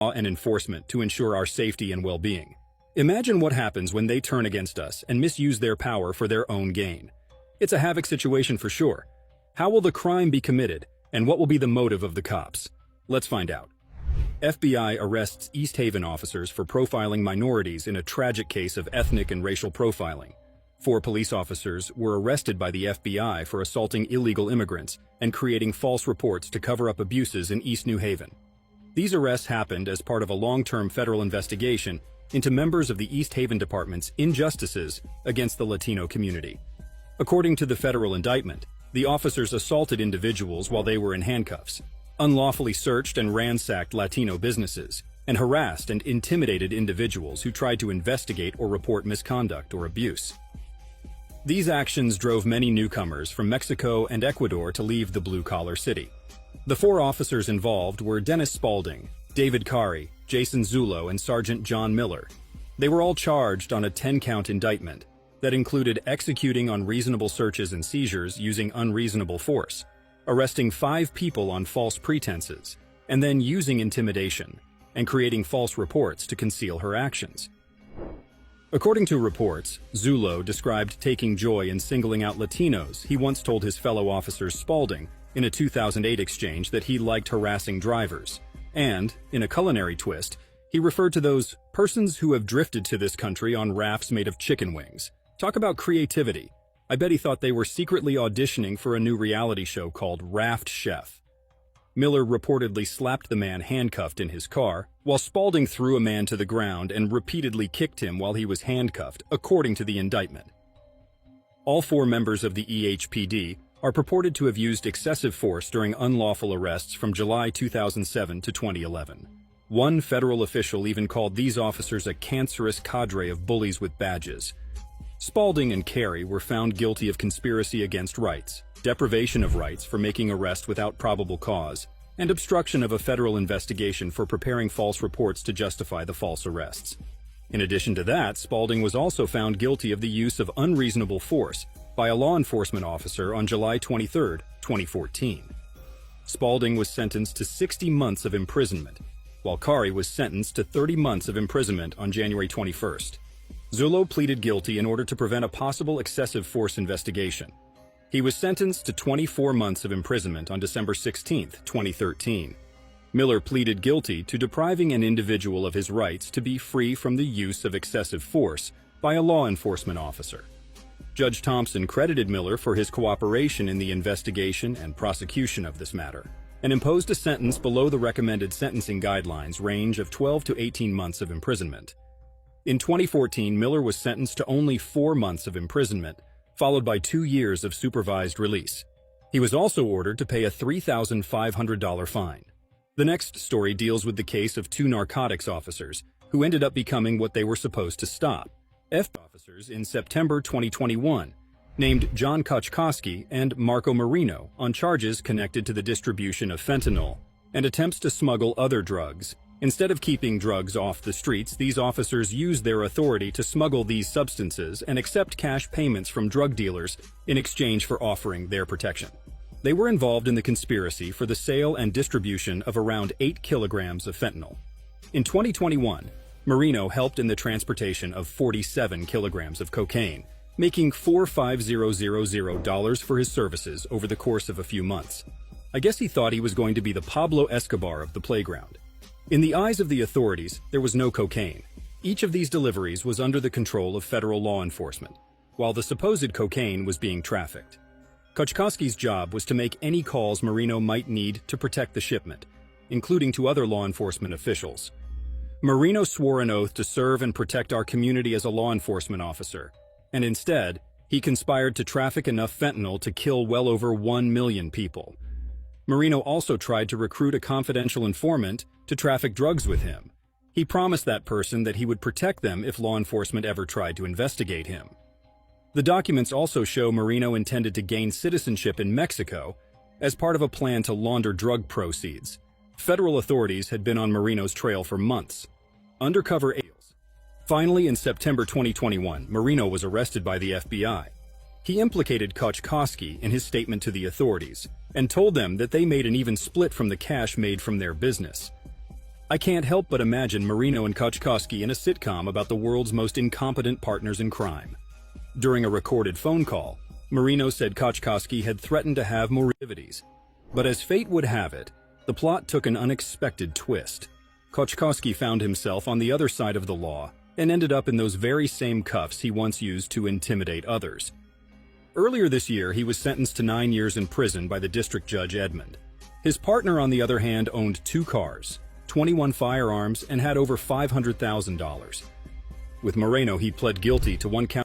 law and enforcement to ensure our safety and well-being. Imagine what happens when they turn against us and misuse their power for their own gain. It's a havoc situation for sure. How will the crime be committed, and what will be the motive of the cops? Let's find out. FBI arrests East Haven officers for profiling minorities in a tragic case of ethnic and racial profiling. 4 police officers were arrested by the FBI for assaulting illegal immigrants and creating false reports to cover up abuses in East New Haven. These arrests happened as part of a long-term federal investigation into members of the East Haven Department's injustices against the Latino community. According to the federal indictment, the officers assaulted individuals while they were in handcuffs, unlawfully searched and ransacked Latino businesses, and harassed and intimidated individuals who tried to investigate or report misconduct or abuse. These actions drove many newcomers from Mexico and Ecuador to leave the blue-collar city. The 4 officers involved were Dennis Spalding, David Kari, Jason Zullo, and Sergeant John Miller. They were all charged on a 10-count indictment that included executing unreasonable searches and seizures using unreasonable force, arresting 5 people on false pretenses, and then using intimidation and creating false reports to conceal her actions. According to reports, Zullo described taking joy in singling out Latinos. He once told his fellow officers Spalding in a 2008 exchange that he liked harassing drivers. And, in a culinary twist, he referred to those persons who have drifted to this country on rafts made of chicken wings. Talk about creativity. I bet he thought they were secretly auditioning for a new reality show called Raft Chef. Miller reportedly slapped the man handcuffed in his car, while Spalding threw a man to the ground and repeatedly kicked him while he was handcuffed, according to the indictment. All 4 members of the EHPD are purported to have used excessive force during unlawful arrests from July 2007 to 2011. One federal official even called these officers a cancerous cadre of bullies with badges. Spalding and Carey were found guilty of conspiracy against rights, deprivation of rights for making arrest without probable cause, and obstruction of a federal investigation for preparing false reports to justify the false arrests. In addition to that, Spalding was also found guilty of the use of unreasonable force by a law enforcement officer on July 23, 2014. Spalding was sentenced to 60 months of imprisonment, while Kari was sentenced to 30 months of imprisonment on January 21st. Zullo pleaded guilty in order to prevent a possible excessive force investigation. He was sentenced to 24 months of imprisonment on December 16, 2013. Miller pleaded guilty to depriving an individual of his rights to be free from the use of excessive force by a law enforcement officer. Judge Thompson credited Miller for his cooperation in the investigation and prosecution of this matter, and imposed a sentence below the recommended sentencing guidelines range of 12 to 18 months of imprisonment. In 2014, Miller was sentenced to only 4 months of imprisonment, followed by 2 years of supervised release. He was also ordered to pay a $3,500 fine. The next story deals with the case of 2 narcotics officers who ended up becoming what they were supposed to stop. FBI officers in September 2021 named John Koczkowski and Marco Marino on charges connected to the distribution of fentanyl and attempts to smuggle other drugs. Instead of keeping drugs off the streets, these officers used their authority to smuggle these substances and accept cash payments from drug dealers in exchange for offering their protection. They were involved in the conspiracy for the sale and distribution of around 8 kilograms of fentanyl. In 2021, Marino helped in the transportation of 47 kilograms of cocaine, making $4,500 for his services over the course of a few months. I guess he thought he was going to be the Pablo Escobar of the playground. In the eyes of the authorities, there was no cocaine. Each of these deliveries was under the control of federal law enforcement, while the supposed cocaine was being trafficked. Koczkowski's job was to make any calls Marino might need to protect the shipment, including to other law enforcement officials. Marino swore an oath to serve and protect our community as a law enforcement officer, and instead, he conspired to traffic enough fentanyl to kill well over 1 million people. Marino also tried to recruit a confidential informant to traffic drugs with him. He promised that person that he would protect them if law enforcement ever tried to investigate him. The documents also show Marino intended to gain citizenship in Mexico as part of a plan to launder drug proceeds. Federal authorities had been on Marino's trail for months. Undercover agents. Finally, in September 2021, Marino was arrested by the FBI. He implicated Koczkowski in his statement to the authorities and told them that they made an even split from the cash made from their business. I can't help but imagine Marino and Koczkowski in a sitcom about the world's most incompetent partners in crime. During a recorded phone call, Marino said Koczkowski had threatened to have more activities. But as fate would have it, the plot took an unexpected twist. Koczkowski found himself on the other side of the law and ended up in those very same cuffs he once used to intimidate others. Earlier this year, he was sentenced to 9 years in prison by the district judge Edmund. His partner, on the other hand, owned 2 cars, 21 firearms, and had over $500,000. With Moreno, he pled guilty to 1 count